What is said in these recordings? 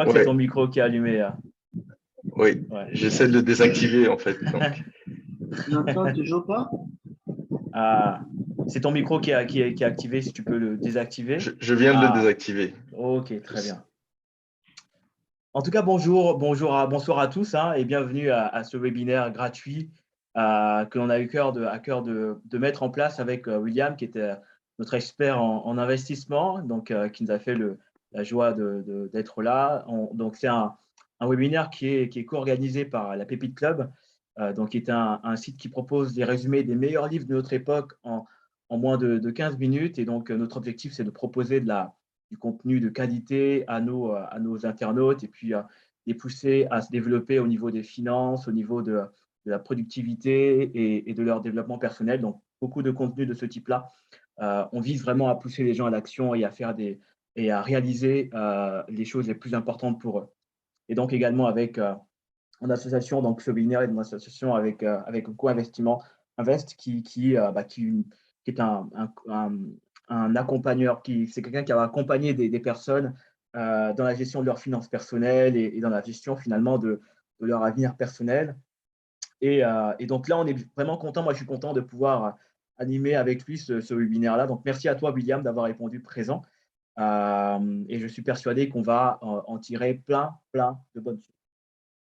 Je crois que c'est ton Ouais, micro qui est allumé là. oui. Ouais. J'essaie de le désactiver en fait. Donc, Tu n'entends toujours pas? Ah, c'est ton micro qui est activé, si tu peux le désactiver. je viens de le Ah, désactiver. ok, très Je- bien. En tout cas, bonsoir à tous hein, et bienvenue à ce webinaire gratuit que l'on a eu à cœur de mettre en place avec William, qui était notre expert en investissement, donc qui nous a fait la joie d'être là. Donc, c'est un webinaire qui est co-organisé par la Pépite Club, donc qui est un site qui propose des résumés des meilleurs livres de notre époque en moins de 15 minutes. Et donc, notre objectif, c'est de proposer du contenu de qualité à nos internautes et puis les pousser à se développer au niveau des finances, au niveau de la productivité et de leur développement personnel. Donc, beaucoup de contenu de ce type-là. On vise vraiment à pousser les gens à l'action et et à réaliser les choses les plus importantes pour eux. Et donc, également avec en association, donc ce webinaire est une association avec Co-Investissement Invest qui est un accompagneur, c'est quelqu'un qui va accompagner des personnes dans la gestion de leurs finances personnelles et dans la gestion finalement de leur avenir personnel. Et donc là, on est vraiment content. Moi, je suis content de pouvoir animer avec lui ce webinaire-là. Donc, merci à toi, William, d'avoir répondu présent. Et je suis persuadé qu'on va en tirer plein de bonnes choses.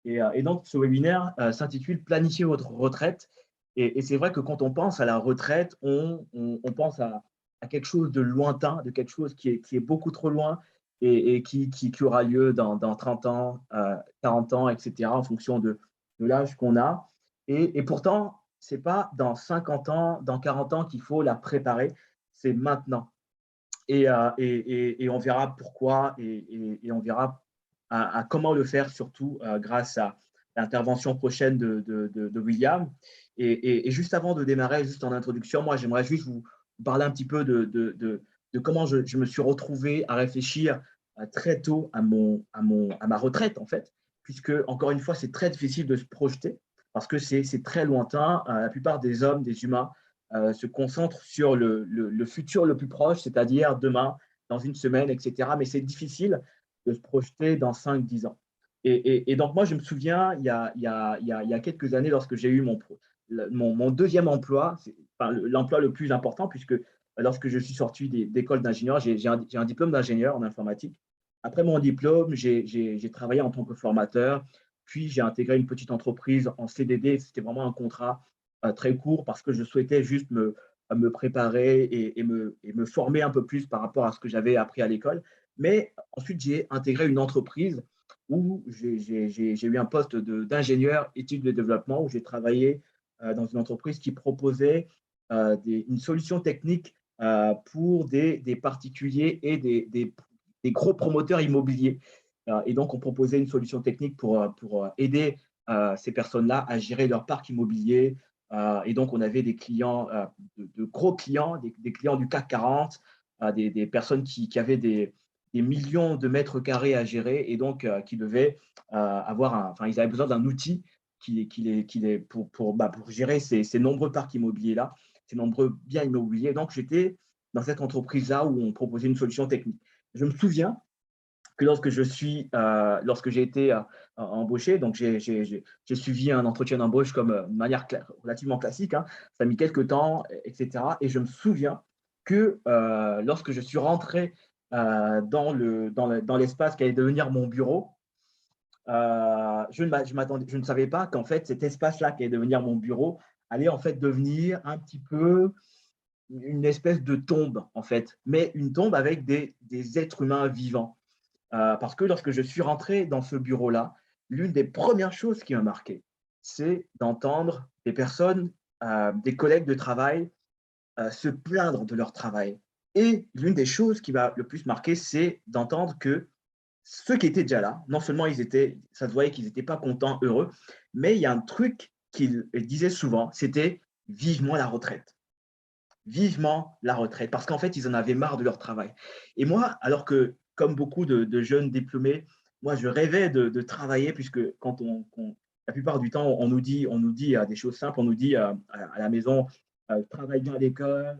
Et donc, ce webinaire s'intitule Planifier votre retraite. Et c'est vrai que quand on pense à la retraite, on pense à quelque chose de lointain, de quelque chose qui est beaucoup trop loin et qui aura lieu dans 30 ans, 40 ans, etc., en fonction de l'âge qu'on a. Et pourtant, ce n'est pas dans 50 ans, dans 40 ans qu'il faut la préparer, c'est maintenant. Et on verra pourquoi et on verra à comment le faire, surtout grâce à l'intervention prochaine de William. Et juste avant de démarrer, juste en introduction, moi, j'aimerais juste vous parler un petit peu de comment je me suis retrouvé à réfléchir très tôt à ma retraite, en fait, puisque, encore une fois, c'est très difficile de se projeter parce que c'est très lointain. La plupart des hommes, des humains, se concentre sur le futur le plus proche, c'est-à-dire demain, dans une semaine, etc. Mais c'est difficile de se projeter dans 5-10 ans. Et donc, moi, je me souviens, il y a quelques années, lorsque j'ai eu mon deuxième emploi, enfin, l'emploi le plus important, puisque lorsque je suis sorti d'école d'ingénieur, j'ai un diplôme d'ingénieur en informatique. Après mon diplôme, j'ai travaillé en tant que formateur, puis j'ai intégré une petite entreprise en CDD. C'était vraiment un contrat très court parce que je souhaitais juste me préparer et me former un peu plus par rapport à ce que j'avais appris à l'école. Mais ensuite, j'ai intégré une entreprise où j'ai eu un poste d'ingénieur études de développement, où j'ai travaillé dans une entreprise qui proposait une solution technique pour des particuliers et des gros promoteurs immobiliers. Et donc, on proposait une solution technique pour aider ces personnes-là à gérer leur parc immobilier. Et donc, on avait des clients, de gros clients, des clients du CAC 40, des personnes qui avaient des millions de mètres carrés à gérer et donc qui devaient enfin, ils avaient besoin d'un outil pour gérer ces nombreux parcs immobiliers-là, ces nombreux biens immobiliers. Donc, j'étais dans cette entreprise-là où on proposait une solution technique. Je me souviens que lorsque j'ai été embauché, donc j'ai suivi un entretien d'embauche comme de manière relativement classique, hein, ça a mis quelques temps, etc. Et je me souviens que lorsque je suis rentré dans l'espace qui allait devenir mon bureau, je ne savais pas qu'en fait cet espace-là qui allait devenir mon bureau allait en fait devenir un petit peu une espèce de tombe en fait, mais une tombe avec des êtres humains vivants. Parce que lorsque je suis rentré dans ce bureau-là, l'une des premières choses qui m'a marqué, c'est d'entendre des personnes, des collègues de travail, se plaindre de leur travail. Et l'une des choses qui m'a le plus marqué, c'est d'entendre que ceux qui étaient déjà là, non seulement ça se voyait qu'ils n'étaient pas contents, heureux, mais il y a un truc qu'ils disaient souvent, c'était vivement la retraite. Vivement la retraite, parce qu'en fait, ils en avaient marre de leur travail. Et moi, alors que, comme beaucoup de jeunes diplômés, moi, je rêvais de travailler, puisque la plupart du temps, on nous dit des choses simples, on nous dit à la maison, travaille bien à l'école,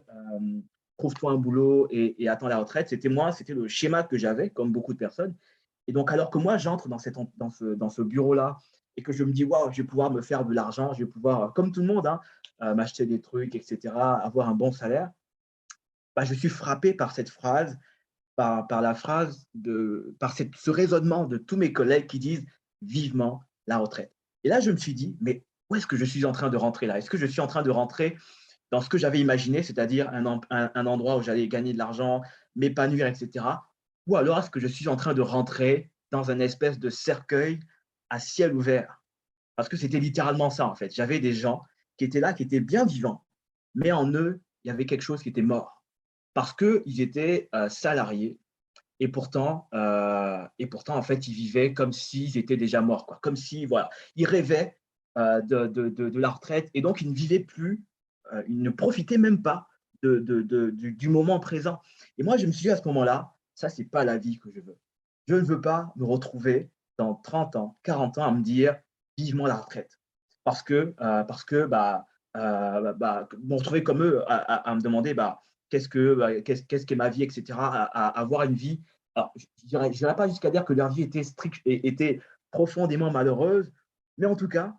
trouve-toi un boulot et attends la retraite. C'était le schéma que j'avais, comme beaucoup de personnes. Et donc, alors que moi, j'entre dans ce bureau-là et que je me dis, waouh, je vais pouvoir me faire de l'argent, je vais pouvoir, comme tout le monde, hein, m'acheter des trucs, etc., avoir un bon salaire, bah, je suis frappé par cette phrase, par la phrase, ce raisonnement de tous mes collègues qui disent vivement la retraite. Et là, je me suis dit, mais où est-ce que je suis en train de rentrer là? Est-ce que je suis en train de rentrer dans ce que j'avais imaginé, c'est-à-dire un endroit où j'allais gagner de l'argent, m'épanouir, etc. Ou alors est-ce que je suis en train de rentrer dans un espèce de cercueil à ciel ouvert? Parce que c'était littéralement ça, en fait. J'avais des gens qui étaient là, qui étaient bien vivants, mais en eux, il y avait quelque chose qui était mort. Parce qu'ils étaient salariés et pourtant, en fait, ils vivaient comme s'ils étaient déjà morts, quoi. Comme si, voilà, ils rêvaient de la retraite et donc ils ne vivaient plus, ils ne profitaient même pas du moment présent. Et moi, je me suis dit à ce moment-là, ça, c'est pas la vie que je veux. Je ne veux pas me retrouver dans 30 ans, 40 ans à me dire vivement la retraite. Parce que me retrouver comme eux à me demander qu'est-ce qu'est ma vie, etc., à avoir une vie. Alors, je n'irai pas jusqu'à dire que leur vie était stricte et était profondément malheureuse, mais en tout cas,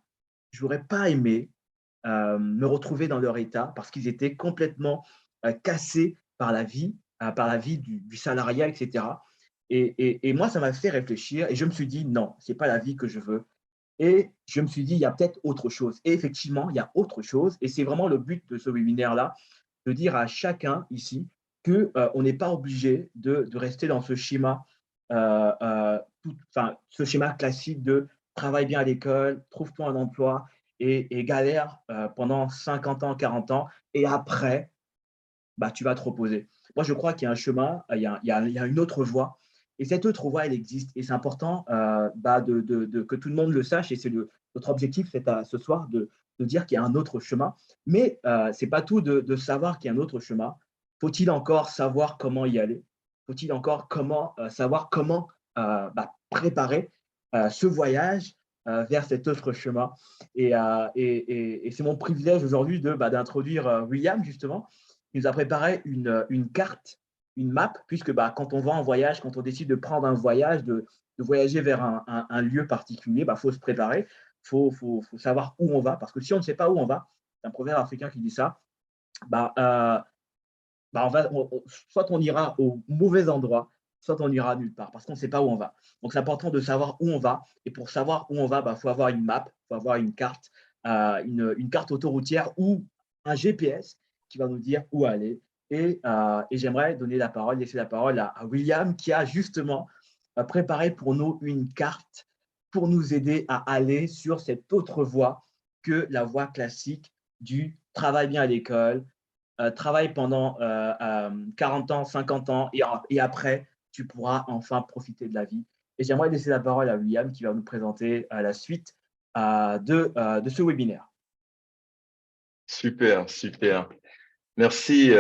je n'aurais pas aimé me retrouver dans leur état parce qu'ils étaient complètement cassés par la vie du salariat, etc. Et moi, ça m'a fait réfléchir et je me suis dit, non, ce n'est pas la vie que je veux. Et je me suis dit, il y a peut-être autre chose. Et effectivement, il y a autre chose. Et c'est vraiment le but de ce webinaire-là, de dire à chacun ici qu'on n'est pas obligé de rester dans ce schéma, ce schéma classique de travaille bien à l'école, trouve-toi un emploi et galère pendant 50 ans, 40 ans. Et après, bah, tu vas te reposer. Moi, je crois qu'il y a un chemin, il y a une autre voie. Et cette autre voie, elle existe. Et c'est important que tout le monde le sache. Et c'est notre objectif ce soir de dire qu'il y a un autre chemin. Mais ce n'est pas tout de savoir qu'il y a un autre chemin. Faut-il encore savoir comment y aller? Faut-il encore savoir comment préparer ce voyage vers cet autre chemin? Et c'est mon privilège aujourd'hui d'introduire William, justement, il nous a préparé une carte, une map, puisque quand on va en voyage, quand on décide de prendre un voyage, de voyager vers un lieu particulier, faut se préparer, faut savoir où on va, parce que si on ne sait pas où on va, c'est un proverbe africain qui dit ça, soit on ira au mauvais endroit, soit on ira nulle part, parce qu'on ne sait pas où on va. Donc, c'est important de savoir où on va. Et pour savoir où on va, faut avoir une map, faut avoir une carte, une carte autoroutière ou un GPS qui va nous dire où aller. Et j'aimerais laisser la parole à William, qui a justement préparé pour nous une carte pour nous aider à aller sur cette autre voie que la voie classique du travail bien à l'école, travaille pendant 40 ans, 50 ans, et après, tu pourras enfin profiter de la vie. Et j'aimerais laisser la parole à William qui va nous présenter la suite de ce webinaire. Super, super. Merci,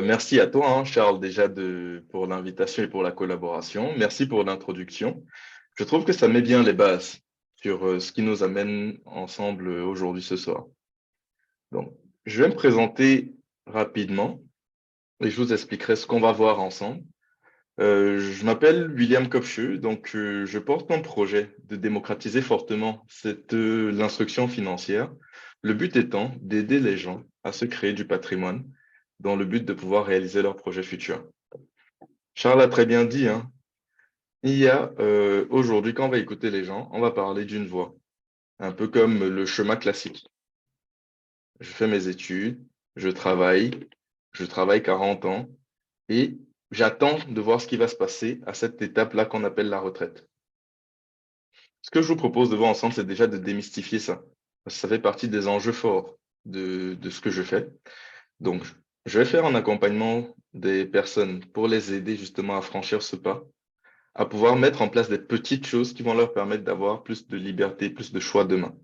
merci à toi, hein, Charles, déjà pour l'invitation et pour la collaboration. Merci pour l'introduction. Je trouve que ça met bien les bases sur ce qui nous amène ensemble aujourd'hui ce soir. Donc, je vais me présenter rapidement et je vous expliquerai ce qu'on va voir ensemble. Je m'appelle William Kopcheu, donc je porte un projet de démocratiser fortement l'instruction financière. Le but étant d'aider les gens à se créer du patrimoine dans le but de pouvoir réaliser leurs projets futurs. Charles a très bien dit, hein, il y a aujourd'hui, quand on va écouter les gens, on va parler d'une voie, un peu comme le chemin classique. Je fais mes études, je travaille 40 ans et j'attends de voir ce qui va se passer à cette étape-là qu'on appelle la retraite. Ce que je vous propose de voir ensemble, c'est déjà de démystifier ça. Ça fait partie des enjeux forts de ce que je fais. Donc, je vais faire un accompagnement des personnes pour les aider justement à franchir ce pas, à pouvoir mettre en place des petites choses qui vont leur permettre d'avoir plus de liberté, plus de choix demain.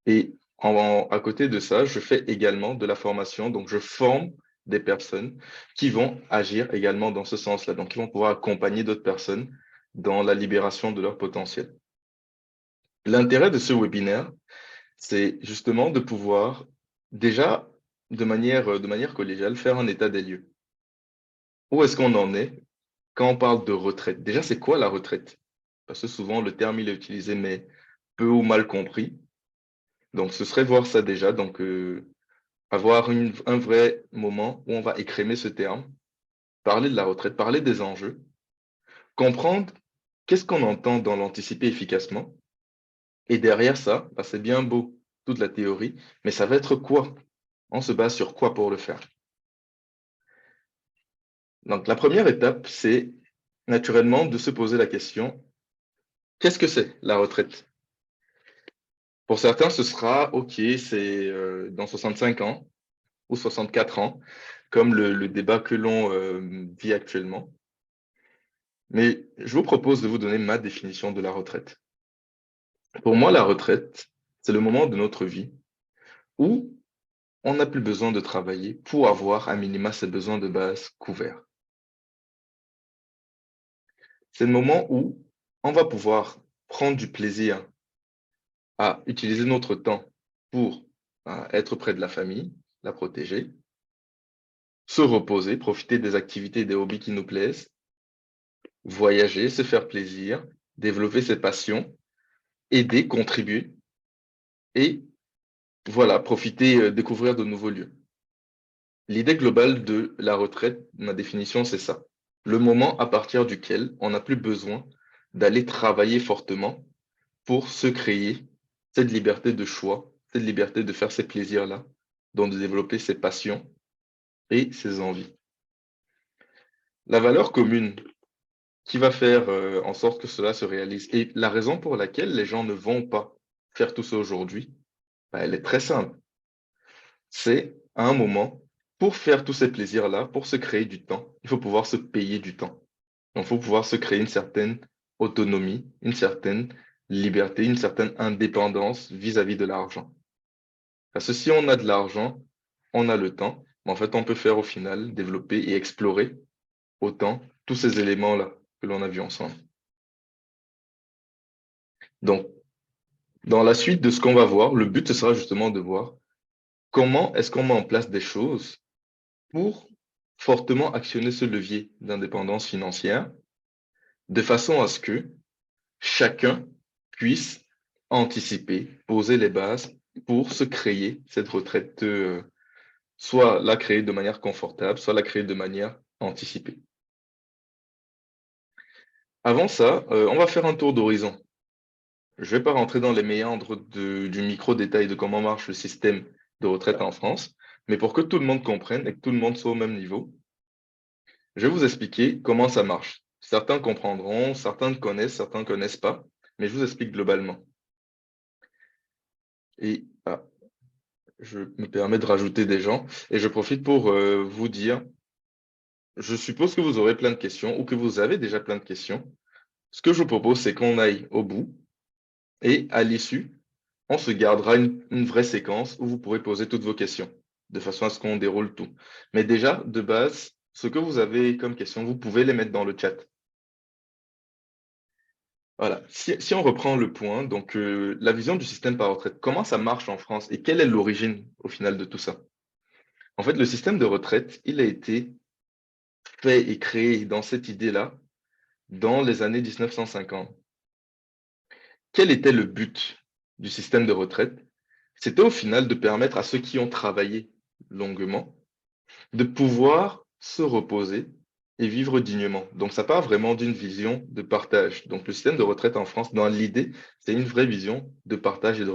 Et à côté de ça, je fais également de la formation. Donc, je forme des personnes qui vont agir également dans ce sens-là. Donc, ils vont pouvoir accompagner d'autres personnes dans la libération de leur potentiel. L'intérêt de ce webinaire, c'est justement de pouvoir déjà, de manière collégiale, faire un état des lieux. Où est-ce qu'on en est quand on parle de retraite? Déjà, c'est quoi la retraite? parce que souvent le terme il est utilisé, mais peu ou mal compris. Donc, ce serait voir ça déjà, donc avoir un vrai moment où on va écrémer ce terme, parler de la retraite, parler des enjeux, comprendre qu'est-ce qu'on entend dans l'anticiper efficacement. Et derrière ça, bah, c'est bien beau, toute la théorie, mais ça va être quoi? On se base sur quoi pour le faire? Donc, la première étape, c'est naturellement de se poser la question, qu'est-ce que c'est la retraite? Pour certains, ce sera, OK, c'est dans 65 ans ou 64 ans, comme le débat que l'on vit actuellement. Mais je vous propose de vous donner ma définition de la retraite. Pour moi, la retraite, c'est le moment de notre vie où on n'a plus besoin de travailler pour avoir à minima ses besoins de base couverts. C'est le moment où on va pouvoir prendre du plaisir à utiliser notre temps pour être près de la famille, la protéger, se reposer, profiter des activités et des hobbies qui nous plaisent, voyager, se faire plaisir, développer ses passions, aider, contribuer et voilà, profiter, découvrir de nouveaux lieux. L'idée globale de la retraite, ma définition, c'est ça. Le moment à partir duquel on n'a plus besoin d'aller travailler fortement pour se créer cette liberté de choix, cette liberté de faire ces plaisirs-là, donc de développer ses passions et ses envies. La valeur commune qui va faire en sorte que cela se réalise et la raison pour laquelle les gens ne vont pas faire tout ça aujourd'hui, bah, elle est très simple. C'est à un moment, pour faire tous ces plaisirs-là, pour se créer du temps, il faut pouvoir se payer du temps. Donc, il faut pouvoir se créer une certaine autonomie, une certaine liberté, une certaine indépendance vis-à-vis de l'argent. Parce que si on a de l'argent, on a le temps, mais en fait, on peut faire au final, développer et explorer autant tous ces éléments-là que l'on a vus ensemble. Donc, dans la suite de ce qu'on va voir, le but, ce sera justement de voir comment est-ce qu'on met en place des choses pour fortement actionner ce levier d'indépendance financière, de façon à ce que chacun puisse anticiper, poser les bases pour se créer cette retraite, soit la créer de manière confortable, soit la créer de manière anticipée. Avant ça, on va faire un tour d'horizon. Je ne vais pas rentrer dans les méandres du micro-détail de comment marche le système de retraite en France, mais pour que tout le monde comprenne et que tout le monde soit au même niveau, je vais vous expliquer comment ça marche. Certains comprendront, certains connaissent, certains ne connaissent pas, mais je vous explique globalement. Et je me permets de rajouter des gens et je profite pour vous dire, je suppose que vous aurez plein de questions ou que vous avez déjà plein de questions. Ce que je vous propose, c'est qu'on aille au bout et à l'issue, on se gardera une vraie séquence où vous pourrez poser toutes vos questions, de façon à ce qu'on déroule tout. Mais déjà, de base, ce que vous avez comme question, vous pouvez les mettre dans le chat. Voilà. Si on reprend le point, donc la vision du système par retraite, comment ça marche en France et quelle est l'origine au final de tout ça? En fait, le système de retraite, il a été fait et créé dans cette idée-là dans les années 1950. Quel était le but du système de retraite? C'était au final de permettre à ceux qui ont travaillé longuement de pouvoir se reposer et vivre dignement. Donc, ça part vraiment d'une vision de partage. Donc, le système de retraite en France, dans l'idée, c'est une vraie vision de partage et de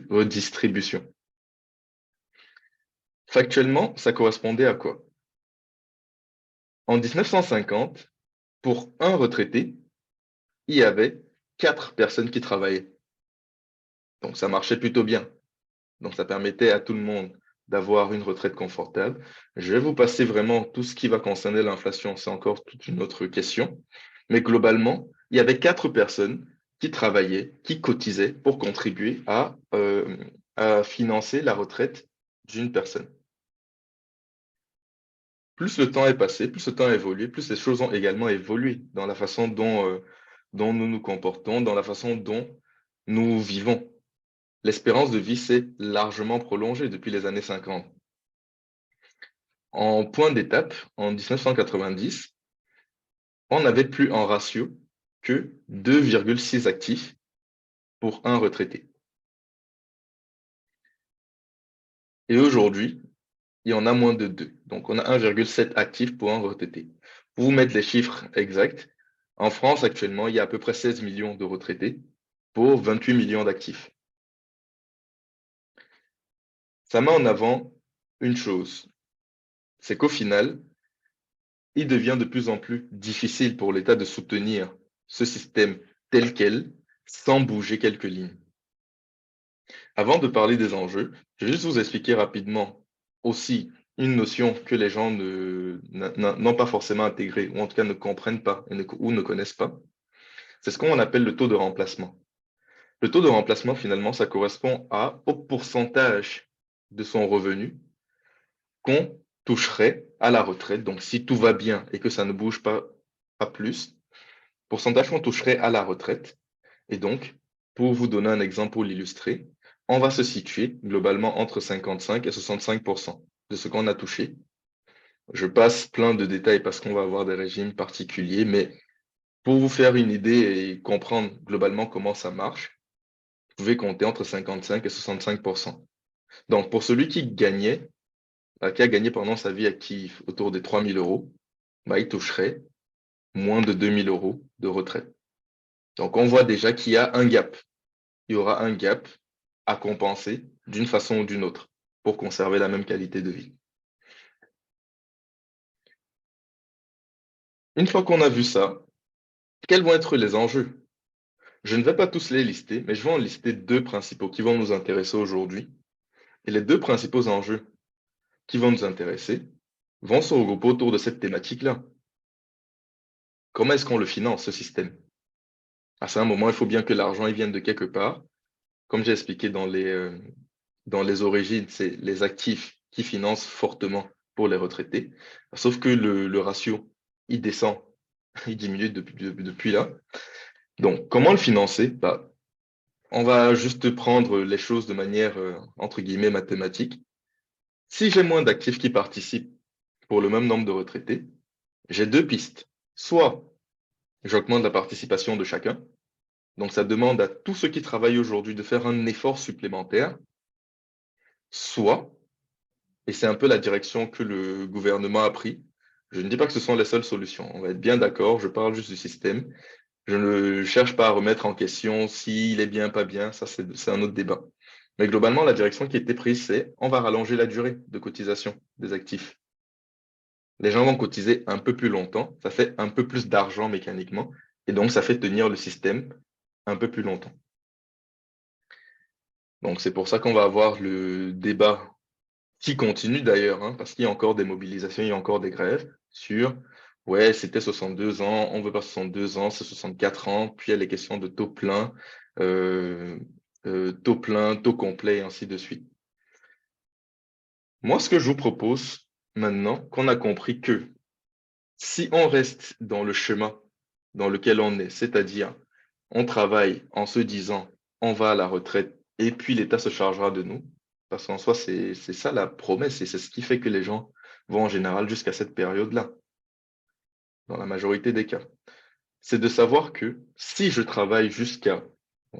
redistribution. Factuellement, ça correspondait à quoi? En 1950, pour un retraité, il y avait 4 personnes qui travaillaient. Donc, ça marchait plutôt bien. Donc, ça permettait à tout le monde d'avoir une retraite confortable. Je vais vous passer vraiment tout ce qui va concerner l'inflation. C'est encore toute une autre question. Mais globalement, il y avait 4 personnes qui travaillaient, qui cotisaient pour contribuer à financer la retraite d'une personne. Plus le temps est passé, plus le temps a évolué, plus les choses ont également évolué dans la façon dont nous nous comportons, dans la façon dont nous vivons. L'espérance de vie s'est largement prolongée depuis les années 50. En point d'étape, en 1990, on n'avait plus en ratio que 2,6 actifs pour un retraité. Et aujourd'hui, il y en a moins de 2. Donc, on a 1,7 actifs pour un retraité. Pour vous mettre les chiffres exacts, en France, actuellement, il y a à peu près 16 millions de retraités pour 28 millions d'actifs. Ça met en avant une chose, c'est qu'au final, il devient de plus en plus difficile pour l'État de soutenir ce système tel quel sans bouger quelques lignes. Avant de parler des enjeux, je vais juste vous expliquer rapidement aussi une notion que les gens n'ont pas forcément intégrée, ou en tout cas ne comprennent pas ou ne connaissent pas. C'est ce qu'on appelle le taux de remplacement. Le taux de remplacement, finalement, ça correspond au pourcentage de son revenu qu'on toucherait à la retraite. Donc, si tout va bien et que ça ne bouge pas plus, pourcentage qu'on toucherait à la retraite. Et donc, pour vous donner un exemple pour l'illustrer, on va se situer globalement entre 55 et 65% de ce qu'on a touché. Je passe plein de détails parce qu'on va avoir des régimes particuliers, mais pour vous faire une idée et comprendre globalement comment ça marche, vous pouvez compter entre 55 et 65%. Donc, pour celui qui a gagné pendant sa vie active autour des 3 000 euros, il toucherait moins de 2 000 euros de retraite. Donc, on voit déjà qu'il y a un gap. Il y aura un gap à compenser d'une façon ou d'une autre pour conserver la même qualité de vie. Une fois qu'on a vu ça, quels vont être les enjeux? Je ne vais pas tous les lister, mais je vais en lister deux principaux qui vont nous intéresser aujourd'hui. Et les deux principaux enjeux qui vont nous intéresser vont se regrouper autour de cette thématique-là. Comment est-ce qu'on le finance, ce système? À un moment, il faut bien que l'argent vienne de quelque part. Comme j'ai expliqué dans les origines, c'est les actifs qui financent fortement pour les retraités. Sauf que le ratio, il descend, il diminue depuis là. Donc, comment le financer? On va juste prendre les choses de manière, entre guillemets, mathématique. Si j'ai moins d'actifs qui participent pour le même nombre de retraités, j'ai deux pistes. Soit j'augmente la participation de chacun, donc ça demande à tous ceux qui travaillent aujourd'hui de faire un effort supplémentaire, soit, et c'est un peu la direction que le gouvernement a pris, je ne dis pas que ce sont les seules solutions, on va être bien d'accord, je parle juste du système, je ne cherche pas à remettre en question s'il est bien, pas bien, ça c'est un autre débat. Mais globalement, la direction qui a été prise, c'est on va rallonger la durée de cotisation des actifs. Les gens vont cotiser un peu plus longtemps, ça fait un peu plus d'argent mécaniquement, et donc ça fait tenir le système un peu plus longtemps. Donc c'est pour ça qu'on va avoir le débat qui continue d'ailleurs, hein, parce qu'il y a encore des mobilisations, il y a encore des grèves sur ouais, c'était 62 ans, on veut pas 62 ans, c'est 64 ans, puis il y a les questions de euh, taux plein, taux complet, et ainsi de suite. Moi, ce que je vous propose maintenant, qu'on a compris que si on reste dans le chemin dans lequel on est, c'est-à-dire on travaille en se disant on va à la retraite et puis l'État se chargera de nous, parce qu'en soi, c'est ça la promesse et c'est ce qui fait que les gens vont en général jusqu'à cette période-là, dans la majorité des cas. C'est de savoir que si je travaille jusqu'à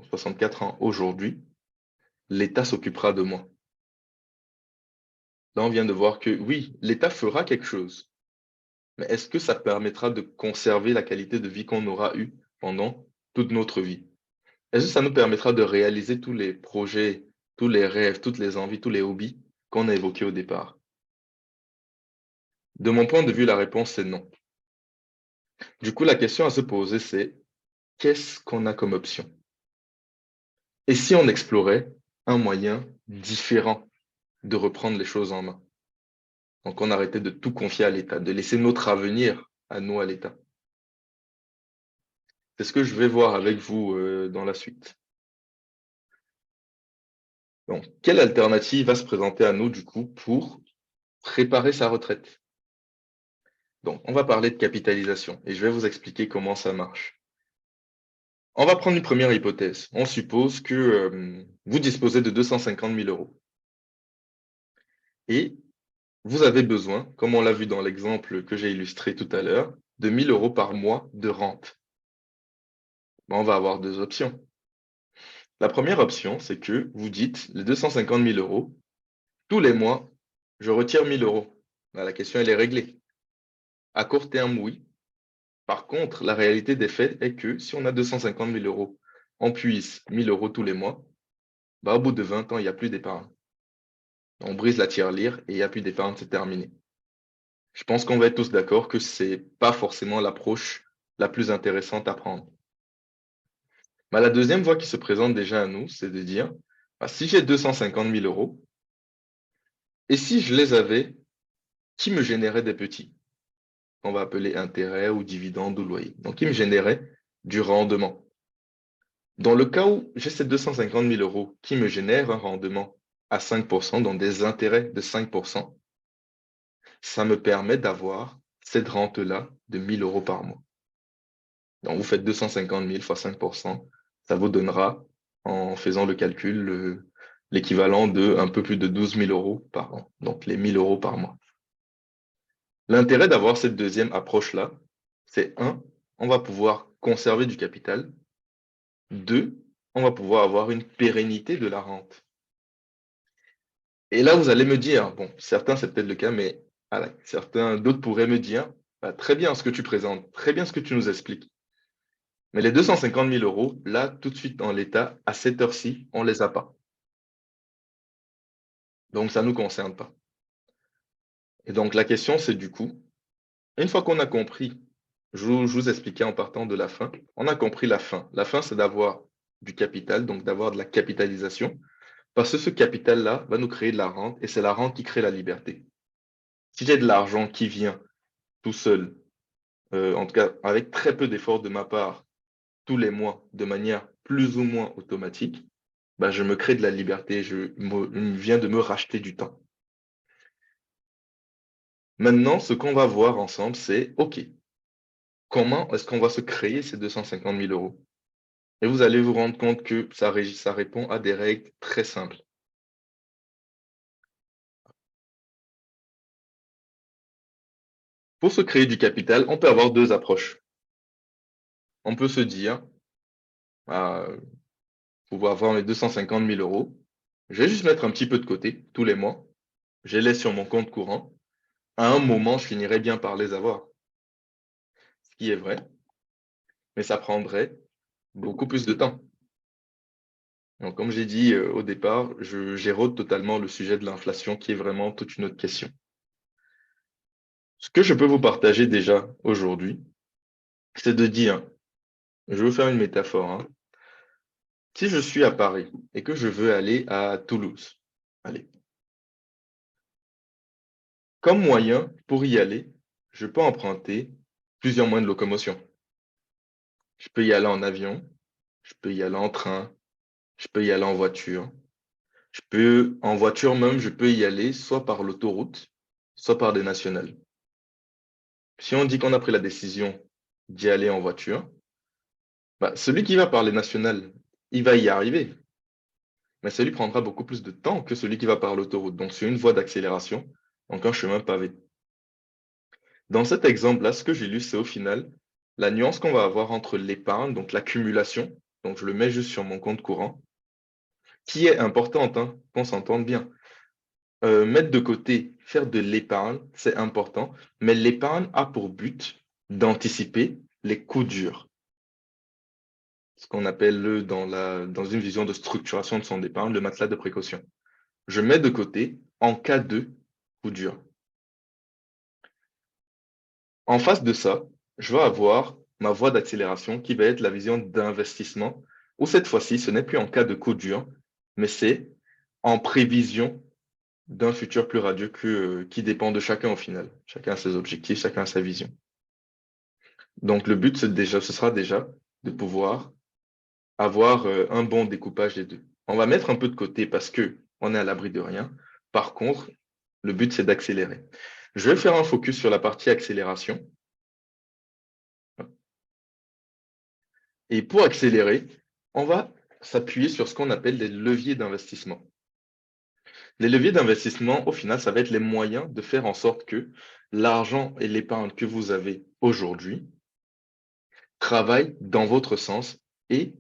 64 ans aujourd'hui, l'État s'occupera de moi. Là, on vient de voir que oui, l'État fera quelque chose, mais est-ce que ça permettra de conserver la qualité de vie qu'on aura eue pendant toute notre vie? Est-ce que ça nous permettra de réaliser tous les projets, tous les rêves, toutes les envies, tous les hobbies qu'on a évoqués au départ? De mon point de vue, la réponse est non. Du coup, la question à se poser, c'est qu'est-ce qu'on a comme option? Et si on explorait un moyen différent de reprendre les choses en main? Donc, on arrêtait de tout confier à l'État, de laisser notre avenir à nous, à l'État. C'est ce que je vais voir avec vous dans la suite. Donc, quelle alternative va se présenter à nous, du coup, pour préparer sa retraite? Donc, on va parler de capitalisation et je vais vous expliquer comment ça marche. On va prendre une première hypothèse. On suppose que vous disposez de 250 000 euros et vous avez besoin, comme on l'a vu dans l'exemple que j'ai illustré tout à l'heure, de 1 000 euros par mois de rente. On va avoir deux options. La première option, c'est que vous dites les 250 000 euros, tous les mois, je retire 1 000 euros. Ben, la question, elle est réglée. À court terme, oui. Par contre, la réalité des faits est que si on a 250 000 euros, on puise 1 000 euros tous les mois, bah, au bout de 20 ans, il n'y a plus d'épargne. On brise la tirelire et il n'y a plus d'épargne, c'est terminé. Je pense qu'on va être tous d'accord que ce n'est pas forcément l'approche la plus intéressante à prendre. Bah, la deuxième voie qui se présente déjà à nous, c'est de dire, bah, si j'ai 250 000 euros, et si je les avais, qui me générait des petits? On va appeler intérêt ou dividende ou loyer. Donc, qui me générait du rendement. Dans le cas où j'ai ces 250 000 euros qui me génèrent un rendement à 5%, donc des intérêts de 5%, ça me permet d'avoir cette rente-là de 1 000 euros par mois. Donc, vous faites 250 000 fois 5%, ça vous donnera, en faisant le calcul, l'équivalent de un peu plus de 12 000 euros par an, donc les 1 000 euros par mois. L'intérêt d'avoir cette deuxième approche-là, c'est on va pouvoir conserver du capital. 2, on va pouvoir avoir une pérennité de la rente. Et là, vous allez me dire, bon, certains, c'est peut-être le cas, mais voilà, d'autres pourraient me dire, bah, très bien ce que tu présentes, très bien ce que tu nous expliques. Mais les 250 000 euros, là, tout de suite en l'état, à cette heure-ci, on ne les a pas. Donc, ça ne nous concerne pas. Et donc, la question, c'est du coup, une fois qu'on a compris, je vous expliquais en partant de la fin, on a compris la fin. La fin, c'est d'avoir du capital, donc d'avoir de la capitalisation, parce que ce capital-là va nous créer de la rente, et c'est la rente qui crée la liberté. Si j'ai de l'argent qui vient tout seul, en tout cas avec très peu d'efforts de ma part, tous les mois, de manière plus ou moins automatique, bah, je me crée de la liberté, il vient de me racheter du temps. Maintenant, ce qu'on va voir ensemble, c'est, OK, comment est-ce qu'on va se créer ces 250 000 euros? Et vous allez vous rendre compte que ça répond à des règles très simples. Pour se créer du capital, on peut avoir deux approches. On peut se dire, pour avoir mes 250 000 euros, je vais juste mettre un petit peu de côté tous les mois. Je les laisse sur mon compte courant. À un moment, je finirai bien par les avoir. Ce qui est vrai, mais ça prendrait beaucoup plus de temps. Donc, comme j'ai dit au départ, j'érode totalement le sujet de l'inflation qui est vraiment toute une autre question. Ce que je peux vous partager déjà aujourd'hui, c'est de dire, je veux faire une métaphore, hein. Si je suis à Paris et que je veux aller à Toulouse, allez, comme moyen pour y aller, je peux emprunter plusieurs moyens de locomotion. Je peux y aller en avion, je peux y aller en train, je peux y aller en voiture. En voiture même, je peux y aller soit par l'autoroute, soit par des nationales. Si on dit qu'on a pris la décision d'y aller en voiture, bah, celui qui va par les nationales, il va y arriver. Mais celui prendra beaucoup plus de temps que celui qui va par l'autoroute. Donc, c'est une voie d'accélération, donc un chemin pavé. Dans cet exemple-là, ce que j'ai lu, c'est au final la nuance qu'on va avoir entre l'épargne, donc l'accumulation, donc je le mets juste sur mon compte courant, qui est importante, hein, qu'on s'entende bien. Mettre de côté, faire de l'épargne, c'est important, mais l'épargne a pour but d'anticiper les coups durs. Ce qu'on appelle dans une vision de structuration de son épargne, le matelas de précaution. Je mets de côté en cas de coup dur. En face de ça, je vais avoir ma voie d'accélération qui va être la vision d'investissement, où cette fois-ci, ce n'est plus en cas de coup dur, mais c'est en prévision d'un futur plus radieux qui dépend de chacun au final. Chacun a ses objectifs, chacun a sa vision. Donc le but, ce sera déjà de pouvoir avoir un bon découpage des deux. On va mettre un peu de côté parce que on est à l'abri de rien. Par contre, le but, c'est d'accélérer. Je vais faire un focus sur la partie accélération. Et pour accélérer, on va s'appuyer sur ce qu'on appelle les leviers d'investissement. Les leviers d'investissement, au final, ça va être les moyens de faire en sorte que l'argent et l'épargne que vous avez aujourd'hui travaillent dans votre sens et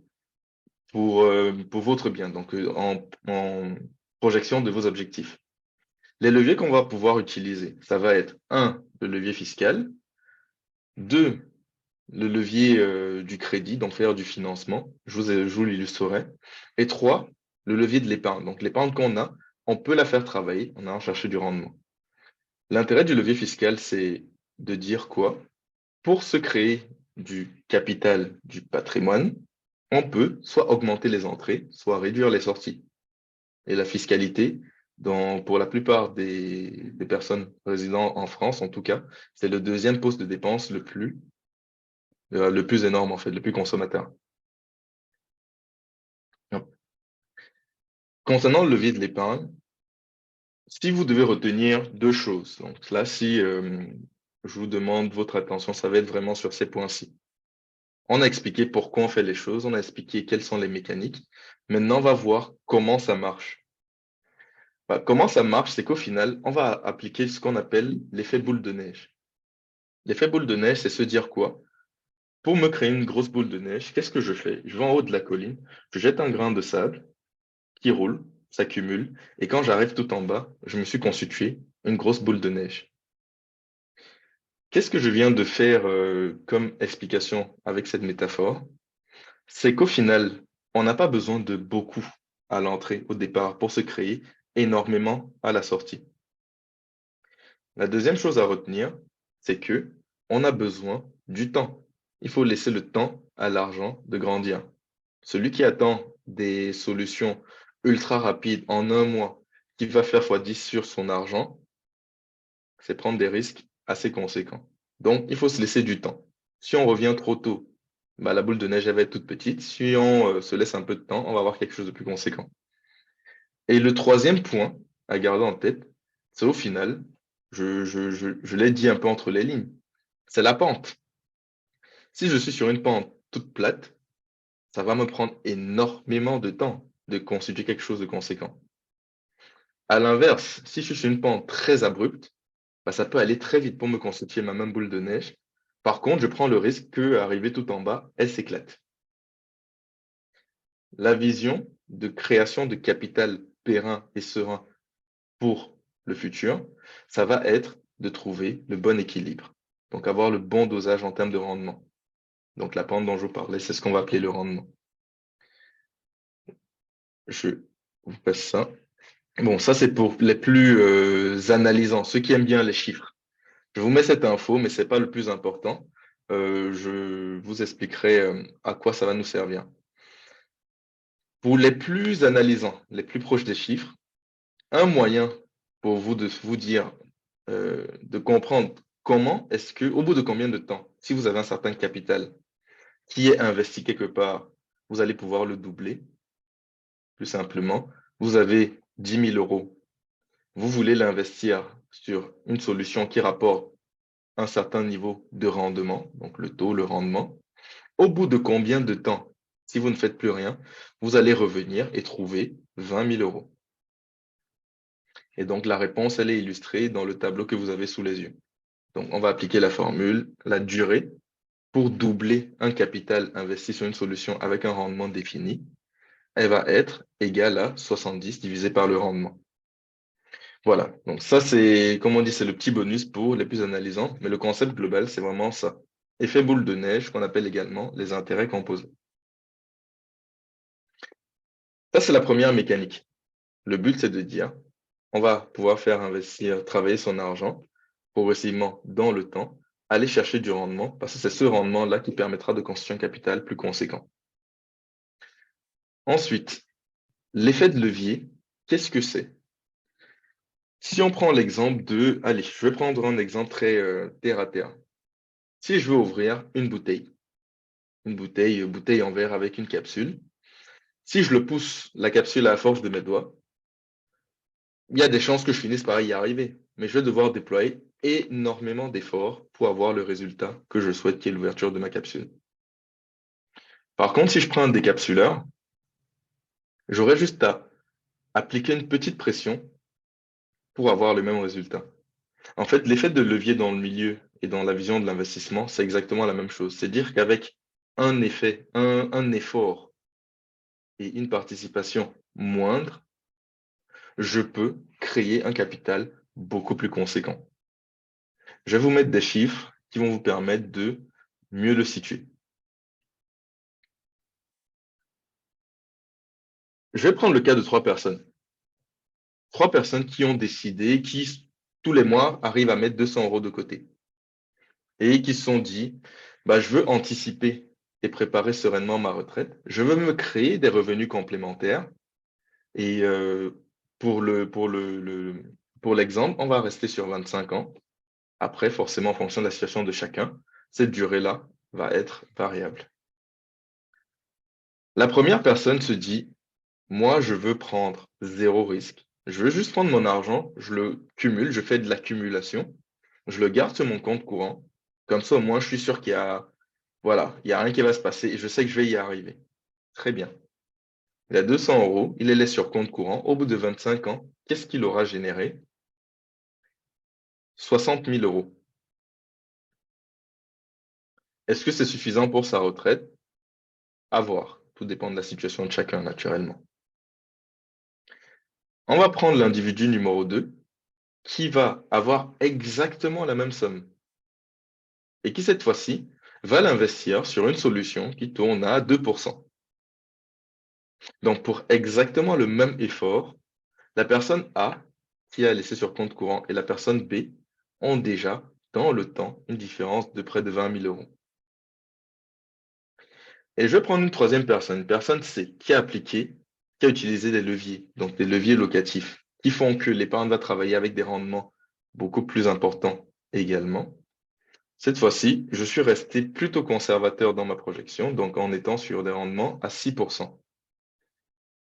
pour votre bien, donc en projection de vos objectifs. Les leviers qu'on va pouvoir utiliser, ça va être 1, le levier fiscal, 2, le levier du crédit, donc faire du financement, je vous l'illustrerai, et 3, le levier de l'épargne. Donc l'épargne qu'on a, on peut la faire travailler en allant chercher du rendement. L'intérêt du levier fiscal, c'est de dire quoi? Pour se créer du capital, du patrimoine, on peut soit augmenter les entrées, soit réduire les sorties. Et la fiscalité, pour la plupart des personnes résidant en France, en tout cas, c'est le deuxième poste de dépense le plus énorme, en fait, le plus consommateur. Concernant le levier de l'épargne, si vous devez retenir 2 choses, donc là, si je vous demande votre attention, ça va être vraiment sur ces points-ci. On a expliqué pourquoi on fait les choses, on a expliqué quelles sont les mécaniques. Maintenant, on va voir comment ça marche. Comment ça marche, c'est qu'au final, on va appliquer ce qu'on appelle l'effet boule de neige. L'effet boule de neige, c'est se dire quoi? Pour me créer une grosse boule de neige, qu'est-ce que je fais? Je vais en haut de la colline, je jette un grain de sable qui roule, s'accumule, et quand j'arrive tout en bas, je me suis constitué une grosse boule de neige. Qu'est-ce que je viens de faire comme explication avec cette métaphore? C'est qu'au final, on n'a pas besoin de beaucoup à l'entrée, au départ, pour se créer énormément à la sortie. La deuxième chose à retenir, c'est que on a besoin du temps. Il faut laisser le temps à l'argent de grandir. Celui qui attend des solutions ultra rapides en un mois, qui va faire x10 sur son argent, c'est prendre des risques assez conséquents. Donc, il faut se laisser du temps. Si on revient trop tôt, la boule de neige elle va être toute petite. Si on se laisse un peu de temps, on va avoir quelque chose de plus conséquent. Et le troisième point à garder en tête, c'est au final, je l'ai dit un peu entre les lignes, c'est la pente. Si je suis sur une pente toute plate, ça va me prendre énormément de temps de constituer quelque chose de conséquent. À l'inverse, si je suis sur une pente très abrupte, ça peut aller très vite pour me constituer ma même boule de neige. Par contre, je prends le risque qu'arriver tout en bas, elle s'éclate. La vision de création de capital périn et serein pour le futur, ça va être de trouver le bon équilibre. Donc, avoir le bon dosage en termes de rendement. Donc, la pente dont je vous parlais, c'est ce qu'on va appeler le rendement. Je vous passe ça. Bon, ça, c'est pour les plus analysants, ceux qui aiment bien les chiffres. Je vous mets cette info, mais ce n'est pas le plus important. Je vous expliquerai à quoi ça va nous servir. Pour les plus analysants, les plus proches des chiffres, un moyen pour vous de vous dire, de comprendre comment est-ce que, au bout de combien de temps, si vous avez un certain capital qui est investi quelque part, vous allez pouvoir le doubler. Plus simplement, vous avez 10 000 euros, vous voulez l'investir sur une solution qui rapporte un certain niveau de rendement, donc le taux, le rendement. Au bout de combien de temps, si vous ne faites plus rien, vous allez revenir et trouver 20 000 euros. Et donc, la réponse, elle est illustrée dans le tableau que vous avez sous les yeux. Donc, on va appliquer la formule, la durée pour doubler un capital investi sur une solution avec un rendement défini, elle va être égale à 70 divisé par le rendement. Voilà, donc ça c'est, comme on dit, c'est le petit bonus pour les plus analysants, mais le concept global, c'est vraiment ça. Effet boule de neige, qu'on appelle également les intérêts composés. Ça, c'est la première mécanique. Le but, c'est de dire, on va pouvoir faire investir, travailler son argent progressivement dans le temps, aller chercher du rendement, parce que c'est ce rendement-là qui permettra de constituer un capital plus conséquent. Ensuite, l'effet de levier, qu'est-ce que c'est? Si on prend l'exemple de, allez, je vais prendre un exemple très terre à terre. Si je veux ouvrir une bouteille en verre avec une capsule, si je le pousse, la capsule à la force de mes doigts, il y a des chances que je finisse par y arriver, mais je vais devoir déployer énormément d'efforts pour avoir le résultat que je souhaite, qui est l'ouverture de ma capsule. Par contre, si je prends un décapsuleur, j'aurai juste à appliquer une petite pression pour avoir le même résultat. En fait, l'effet de levier dans le milieu et dans la vision de l'investissement, c'est exactement la même chose. C'est dire qu'avec un effort et une participation moindre, je peux créer un capital beaucoup plus conséquent. Je vais vous mettre des chiffres qui vont vous permettre de mieux le situer. Je vais prendre le cas de 3 personnes. 3 personnes qui ont décidé, qui tous les mois arrivent à mettre 200 € de côté et qui se sont dit, bah, je veux anticiper et préparer sereinement ma retraite. Je veux me créer des revenus complémentaires. Et pour l'exemple, on va rester sur 25 ans. Après, forcément, en fonction de la situation de chacun, cette durée-là va être variable. La première personne se dit, moi, je veux prendre 0 risque. Je veux juste prendre mon argent, je le cumule, je fais de l'accumulation, je le garde sur mon compte courant. Comme ça, au moins, je suis sûr voilà, il y a rien qui va se passer et je sais que je vais y arriver. Très bien. Il a 200 €, il les laisse sur compte courant. Au bout de 25 ans, qu'est-ce qu'il aura généré? 60 000 €. Est-ce que c'est suffisant pour sa retraite? À voir. Tout dépend de la situation de chacun, naturellement. On va prendre l'individu numéro 2 qui va avoir exactement la même somme et qui, cette fois-ci, va l'investir sur une solution qui tourne à 2%. Donc, pour exactement le même effort, la personne A, qui a laissé sur compte courant, et la personne B ont déjà, dans le temps, une différence de près de 20 000 €. Et je vais prendre une troisième personne C, qui a utilisé des leviers, donc des leviers locatifs, qui font que l'épargne va travailler avec des rendements beaucoup plus importants également. Cette fois-ci, je suis resté plutôt conservateur dans ma projection, donc en étant sur des rendements à 6%.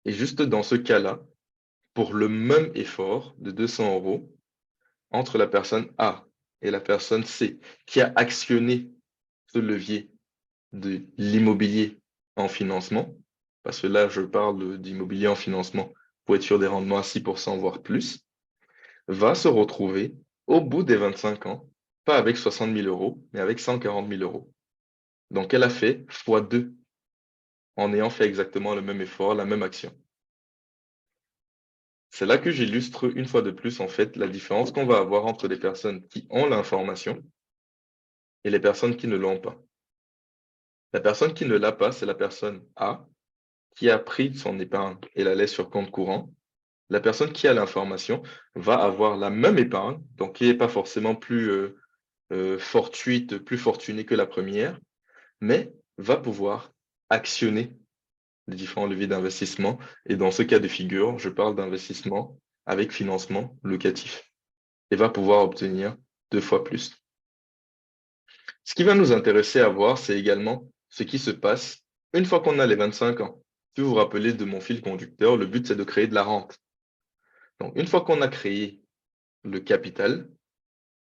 Et juste dans ce cas-là, pour le même effort de 200 €, entre la personne A et la personne C, qui a actionné ce levier de l'immobilier en financement, parce que là, je parle d'immobilier en financement pour être sur des rendements à 6%, voire plus, va se retrouver au bout des 25 ans, pas avec 60 000 €, mais avec 140 000 €. Donc, elle a fait x2 en ayant fait exactement le même effort, la même action. C'est là que j'illustre une fois de plus, en fait, la différence qu'on va avoir entre les personnes qui ont l'information et les personnes qui ne l'ont pas. La personne qui ne l'a pas, c'est la personne A, qui a pris son épargne et la laisse sur compte courant. La personne qui a l'information va avoir la même épargne, donc qui n'est pas forcément plus fortuite, plus fortunée que la première, mais va pouvoir actionner les différents leviers d'investissement. Et dans ce cas de figure, je parle d'investissement avec financement locatif et va pouvoir obtenir 2 fois plus. Ce qui va nous intéresser à voir, c'est également ce qui se passe une fois qu'on a les 25 ans. Si vous vous rappelez de mon fil conducteur, le but, c'est de créer de la rente. Donc, une fois qu'on a créé le capital,